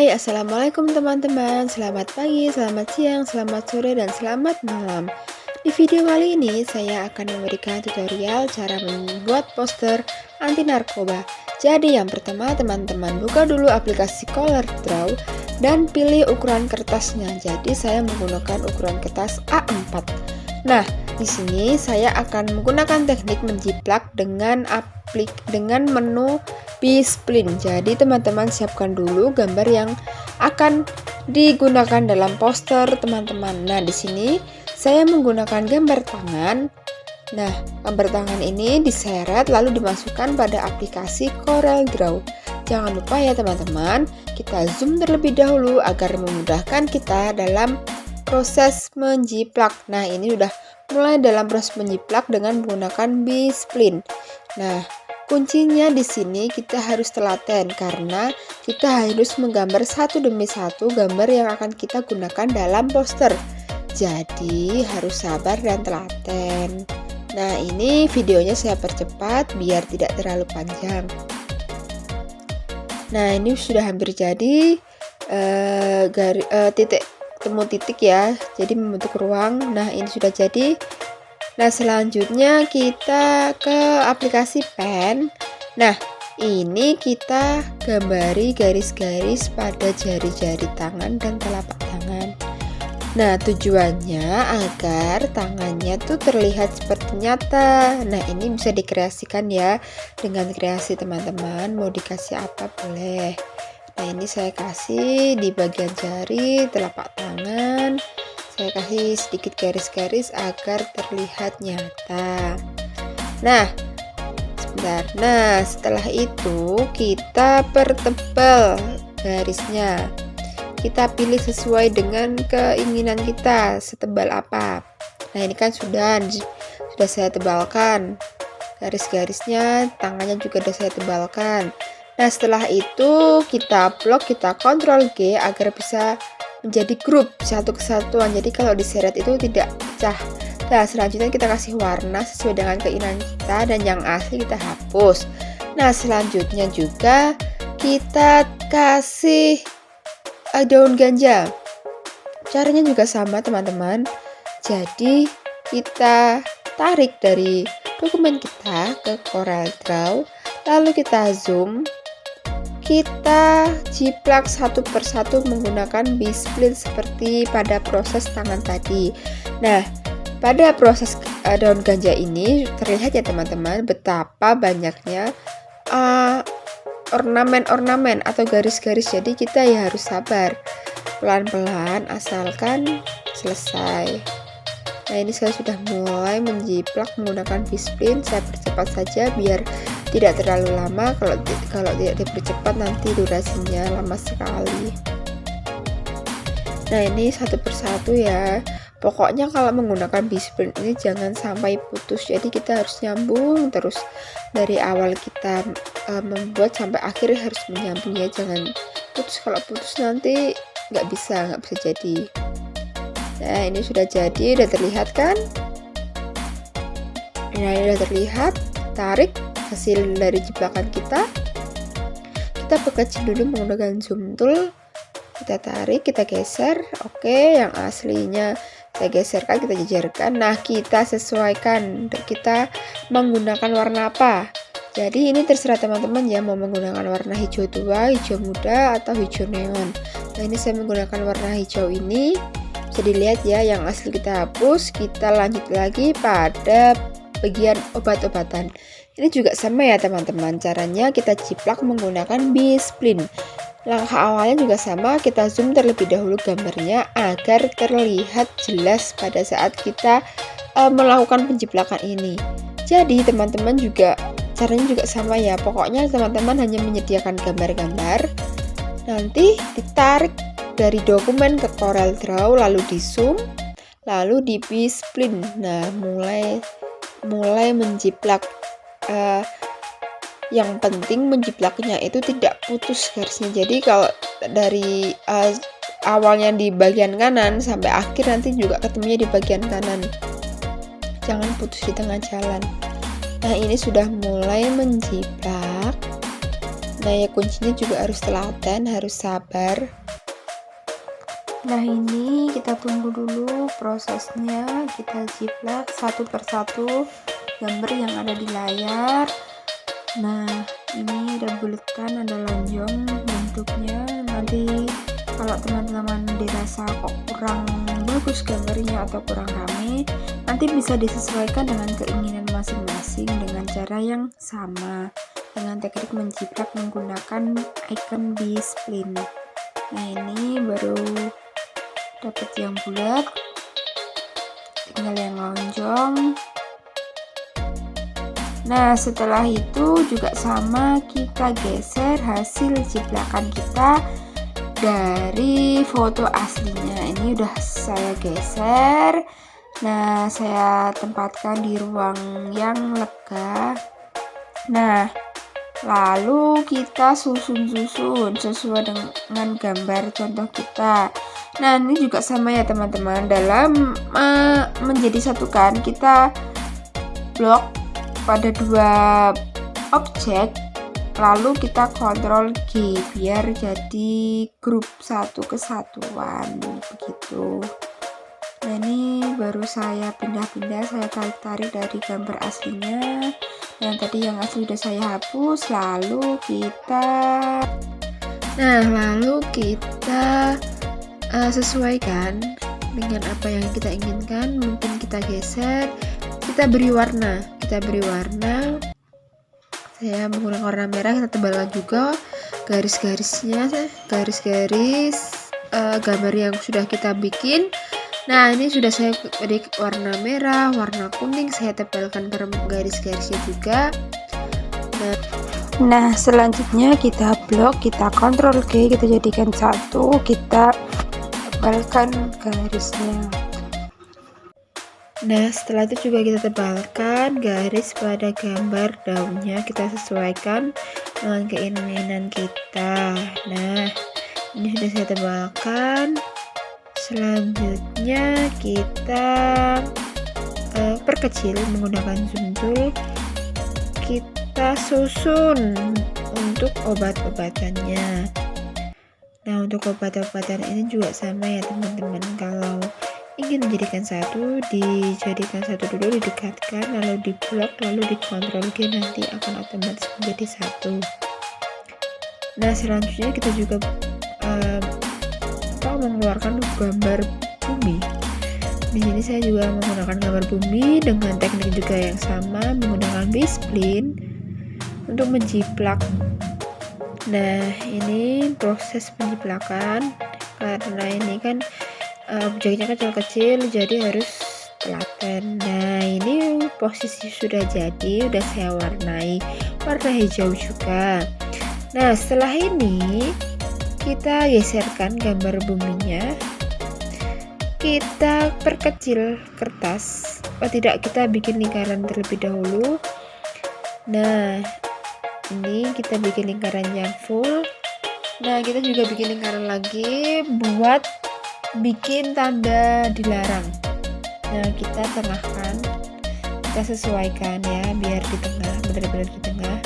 Hai, assalamualaikum teman-teman. Selamat pagi, selamat siang, selamat sore, dan selamat malam. Di video kali ini saya akan memberikan tutorial cara membuat poster anti narkoba. Jadi yang pertama teman-teman buka dulu aplikasi ColorDraw dan pilih ukuran kertasnya. Jadi saya menggunakan ukuran kertas A4. Nah, di sini saya akan menggunakan teknik menjiplak dengan menu B-spline. Jadi teman-teman siapkan dulu gambar yang akan digunakan dalam poster teman-teman. Nah, di sini saya menggunakan gambar tangan. Nah, gambar tangan ini diseret lalu dimasukkan pada aplikasi CorelDRAW. Jangan lupa ya teman-teman, kita zoom terlebih dahulu agar memudahkan kita dalam proses menjiplak. Nah, ini sudah mulai dalam proses menjiplak dengan menggunakan B-spline. Nah, kuncinya di sini kita harus telaten karena kita harus menggambar satu demi satu gambar yang akan kita gunakan dalam poster. Jadi harus sabar dan telaten. Nah, ini videonya saya percepat biar tidak terlalu panjang. Nah, ini sudah hampir jadi temu titik ya. Jadi membentuk ruang. Nah, ini sudah jadi. Nah, selanjutnya kita ke aplikasi pen. Nah, ini kita gambari garis-garis pada jari-jari tangan dan telapak tangan. Nah, tujuannya agar tangannya tuh terlihat seperti nyata. Nah, ini bisa dikreasikan ya dengan kreasi teman-teman. Mau dikasih apa boleh. Nah, ini saya kasih di bagian jari, telapak tangan. Saya kasih sedikit garis-garis agar terlihat nyata. Nah, sebentar. Nah, setelah itu kita pertebal garisnya. Kita pilih sesuai dengan keinginan kita, setebal apa. Nah, ini kan sudah saya tebalkan. Garis-garisnya, tangannya juga sudah saya tebalkan. Nah, setelah itu kita blok, kita Ctrl G agar bisa menjadi grup satu kesatuan. Jadi kalau diseret itu tidak pecah. Nah, selanjutnya kita kasih warna sesuai dengan keinginan kita dan yang asli kita hapus. Nah, selanjutnya juga kita kasih daun ganja. Caranya juga sama teman-teman. Jadi kita tarik dari dokumen kita ke CorelDRAW, lalu kita zoom. Kita jiplak satu persatu menggunakan B-spline seperti pada proses tangan tadi. Nah, pada proses daun ganja ini terlihat ya teman-teman betapa banyaknya ornamen-ornamen atau garis-garis. Jadi kita ya harus sabar, pelan-pelan asalkan selesai. Nah, ini saya sudah mulai menjiplak menggunakan B-spline. Saya percepat saja biar tidak terlalu lama. Kalau tidak dipercepat nanti durasinya lama sekali. Nah, ini satu persatu ya. Pokoknya kalau menggunakan B-spline ini jangan sampai putus. Jadi kita harus nyambung terus dari awal kita membuat sampai akhir harus menyambung ya. Jangan putus. Kalau putus nanti nggak bisa jadi. Nah, ini sudah jadi, udah terlihat kan? Nah, ini udah terlihat. Tarik hasil dari jiplakan kita. Kita perkecil dulu menggunakan zoom tool. Kita tarik, kita geser. Oke, yang aslinya kita geserkan, kita jejerkan. Nah, kita sesuaikan. Kita menggunakan warna apa? Jadi ini terserah teman-teman ya, mau menggunakan warna hijau tua, hijau muda, atau hijau neon. Nah, ini saya menggunakan warna hijau ini. Bisa dilihat ya, yang asli kita hapus. Kita lanjut lagi pada bagian obat-obatan. Ini juga sama ya teman-teman, caranya kita jiplak menggunakan B-spline. Langkah awalnya juga sama, kita zoom terlebih dahulu gambarnya agar terlihat jelas pada saat kita melakukan penjiplakan ini. Jadi teman-teman juga caranya juga sama ya, pokoknya teman-teman hanya menyediakan gambar-gambar, nanti ditarik dari dokumen ke CorelDRAW, lalu di zoom, lalu di B-spline. Nah, mulai menjiplak. Yang penting menjiplaknya itu tidak putus garisnya. Jadi kalau dari awalnya di bagian kanan sampai akhir nanti juga ketemunya di bagian kanan. Jangan putus di tengah jalan. Nah, ini sudah mulai menjiplak. Nah ya, kuncinya juga harus telaten, harus sabar. Nah ini kita tunggu dulu prosesnya, kita jiplak satu persatu gambar yang ada di layar. Nah ini udah buletan, ada lonjong bentuknya. Nanti kalau teman-teman dirasa kok kurang bagus gambarnya atau kurang rame, nanti bisa disesuaikan dengan keinginan masing-masing dengan cara yang sama, dengan teknik menjiplak menggunakan icon di spline. Nah ini baru dapat yang bulat, tinggal yang lonjong. Nah setelah itu juga sama, kita geser hasil jiplakan kita dari foto aslinya. Ini udah saya geser. Nah saya tempatkan di ruang yang lega. Nah lalu kita susun-susun sesuai dengan gambar contoh kita. Nah ini juga sama ya teman-teman, dalam menjadi satukan kita blok pada dua objek, lalu kita kontrol G biar jadi grup satu kesatuan begitu. Nah ini baru saya pindah-pindah, saya tarik-tarik dari gambar aslinya. Yang tadi yang asli udah saya hapus, lalu kita sesuaikan dengan apa yang kita inginkan. Mungkin kita geser, kita beri warna. Saya menggunakan warna merah, kita tebalkan juga garis-garisnya, garis-garis gambar yang sudah kita bikin. Nah ini sudah saya beri warna merah, warna kuning, saya tebalkan garis-garisnya juga. Nah selanjutnya kita blok, kita kontrol G, kita jadikan satu, kita tebalkan garisnya. Nah setelah itu juga kita tebalkan garis pada gambar daunnya, kita sesuaikan dengan keinginan kita. Nah ini sudah saya tebalkan. Selanjutnya kita perkecil menggunakan zoom tool. Kita susun untuk obat-obatannya. Nah untuk obat-obatan ini juga sama ya teman-teman, kalau ingin menjadikan satu, dijadikan satu dulu, didekatkan, lalu diblok, lalu dikontrol G, nanti akan otomatis menjadi satu. Nah selanjutnya kita juga mengeluarkan gambar bumi. Di sini saya juga menggunakan gambar bumi dengan teknik juga yang sama, menggunakan B-spline untuk menjiplak. Nah ini proses penjiplakan, karena ini kan objeknya kecil-kecil jadi harus telaten. Nah ini posisi sudah jadi, udah saya warnai warna hijau juga. Nah setelah ini kita geserkan gambar buminya, kita perkecil kertas, kita bikin lingkaran terlebih dahulu. Nah ini kita bikin lingkaran yang full. Nah kita juga bikin lingkaran lagi buat bikin tanda dilarang. Nah kita tengahkan, kita sesuaikan ya biar di tengah, benar-benar di tengah.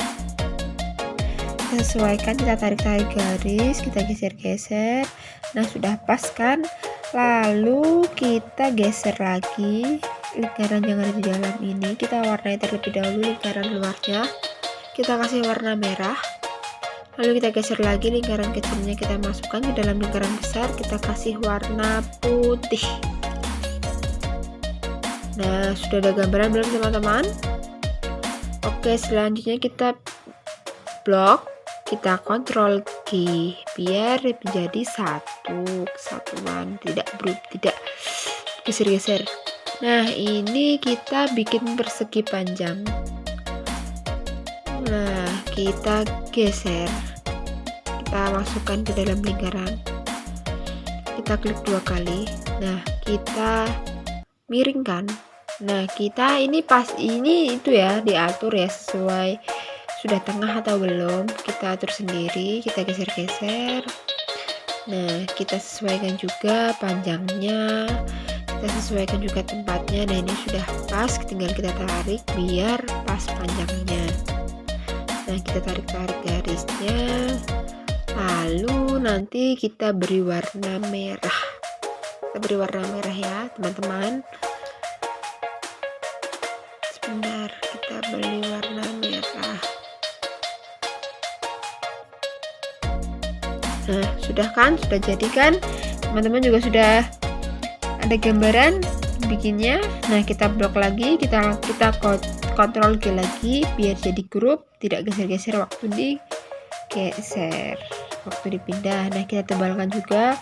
Kita sesuaikan, kita tarik-tarik garis, kita geser-geser. Nah sudah pas kan, lalu kita geser lagi lingkaran yang ada di dalam ini, kita warnai terlebih dahulu lingkaran luarnya, kita kasih warna merah. Lalu kita geser lagi lingkaran kecilnya, kita masukkan ke dalam lingkaran besar, kita kasih warna putih. Nah sudah ada gambaran belum teman-teman? Oke, selanjutnya kita blok, kita kontrol G biar menjadi satu kesatuan, tidak geser-geser. Nah ini kita bikin persegi panjang. Nah kita geser, kita masukkan ke dalam lingkaran, kita klik 2 kali. Nah kita miringkan. Nah kita ini itu ya, diatur ya sesuai sudah tengah atau belum, kita atur sendiri, kita geser-geser. Nah kita sesuaikan juga panjangnya, kita sesuaikan juga tempatnya. Nah ini sudah pas, tinggal kita tarik biar pas panjangnya. Nah, kita tarik-tarik garisnya, lalu nanti kita beri warna merah. Kita beri warna merah ya teman-teman. Sebentar, kita beri warna merah. Nah, sudah kan? Sudah jadi kan? Teman-teman juga sudah ada gambaran bikinnya. Nah, kita blok lagi, kita kontrol G lagi biar jadi grup, tidak geser-geser waktu digeser, waktu dipindah. Nah, kita tebalkan juga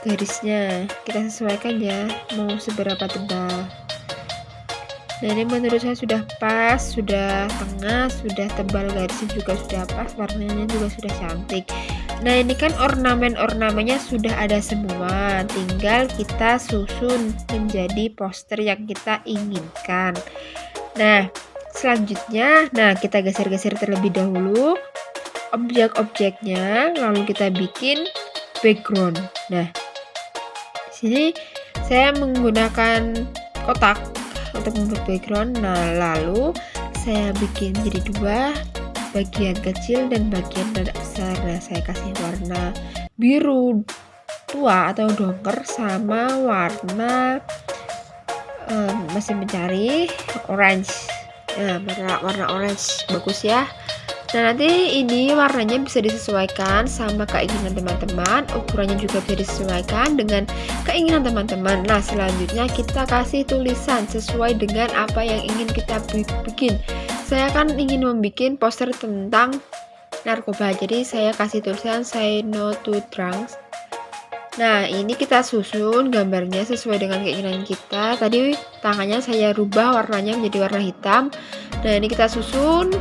garisnya, kita sesuaikan ya mau seberapa tebal. Nah, ini menurut saya sudah pas, sudah tengah, sudah tebal, garisnya juga sudah pas, warnanya juga sudah cantik. Nah, ini kan ornamen-ornamennya sudah ada semua, tinggal kita susun menjadi poster yang kita inginkan. Nah, selanjutnya, kita geser-geser terlebih dahulu objek-objeknya, lalu kita bikin background. Nah, di sini saya menggunakan kotak untuk membuat background. Nah, lalu saya bikin jadi dua, bagian kecil dan bagian besar. Nah, saya kasih warna biru tua atau dongker sama warna masih mencari orange. Nah, warna orange bagus ya. Nah, nanti ini warnanya bisa disesuaikan sama keinginan teman-teman, ukurannya juga bisa disesuaikan dengan keinginan teman-teman. Nah, selanjutnya kita kasih tulisan sesuai dengan apa yang ingin kita bikin. Saya kan ingin membuat poster tentang narkoba, jadi saya kasih tulisan "Say No to Drugs". Nah, ini kita susun gambarnya sesuai dengan keinginan kita. Tadi tangannya saya rubah warnanya menjadi warna hitam. Nah, ini kita susun.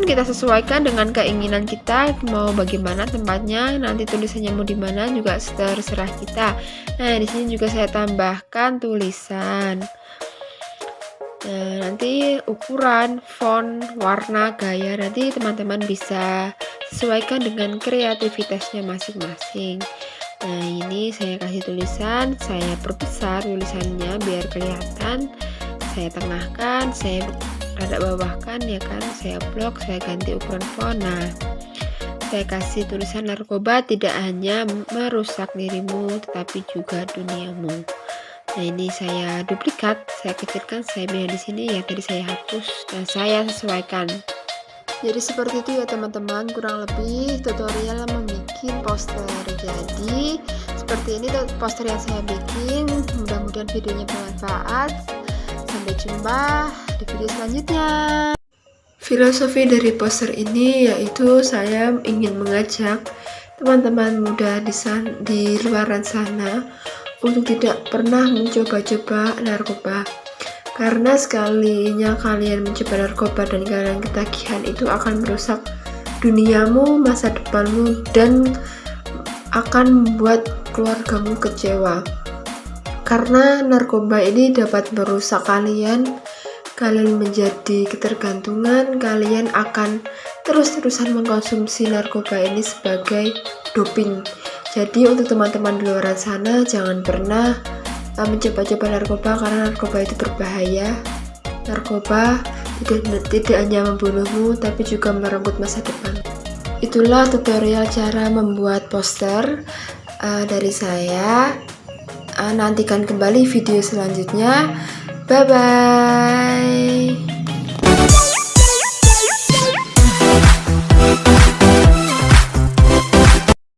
Kita sesuaikan dengan keinginan kita, mau bagaimana tempatnya, nanti tulisannya mau di mana juga terserah kita. Nah, di sini juga saya tambahkan tulisan. Nah, nanti ukuran, font, warna, gaya, nanti teman-teman bisa sesuaikan dengan kreativitasnya masing-masing. Nah, ini saya kasih tulisan, saya perbesar tulisannya biar kelihatan. Saya tengahkan, saya rada bawahkan ya kan, saya blok, saya ganti ukuran font. Nah, saya kasih tulisan narkoba tidak hanya merusak dirimu tetapi juga duniamu. Nah, ini saya duplikat, saya kecilkan, saya pindah di sini ya, tadi saya hapus dan saya sesuaikan. Jadi seperti itu ya teman-teman, kurang lebih tutorial membuat poster. Jadi seperti ini poster yang saya bikin, mudah-mudahan videonya bermanfaat. Sampai jumpa di video selanjutnya. Filosofi dari poster ini yaitu saya ingin mengajak teman-teman muda di luaran sana untuk tidak pernah mencoba-coba narkoba. Karena sekalinya kalian mencoba narkoba dan kalian ketagihan, itu akan merusak duniamu, masa depanmu, dan akan membuat keluargamu kecewa. Karena narkoba ini dapat merusak kalian menjadi ketergantungan, kalian akan terus-terusan mengkonsumsi narkoba ini sebagai doping. Jadi untuk teman-teman di luar sana, jangan pernah mencoba-coba narkoba karena narkoba itu berbahaya. Narkoba tidak hanya membunuhmu tapi juga merenggut masa depan. Itulah tutorial cara membuat poster dari saya. Nantikan kembali video selanjutnya. Bye bye.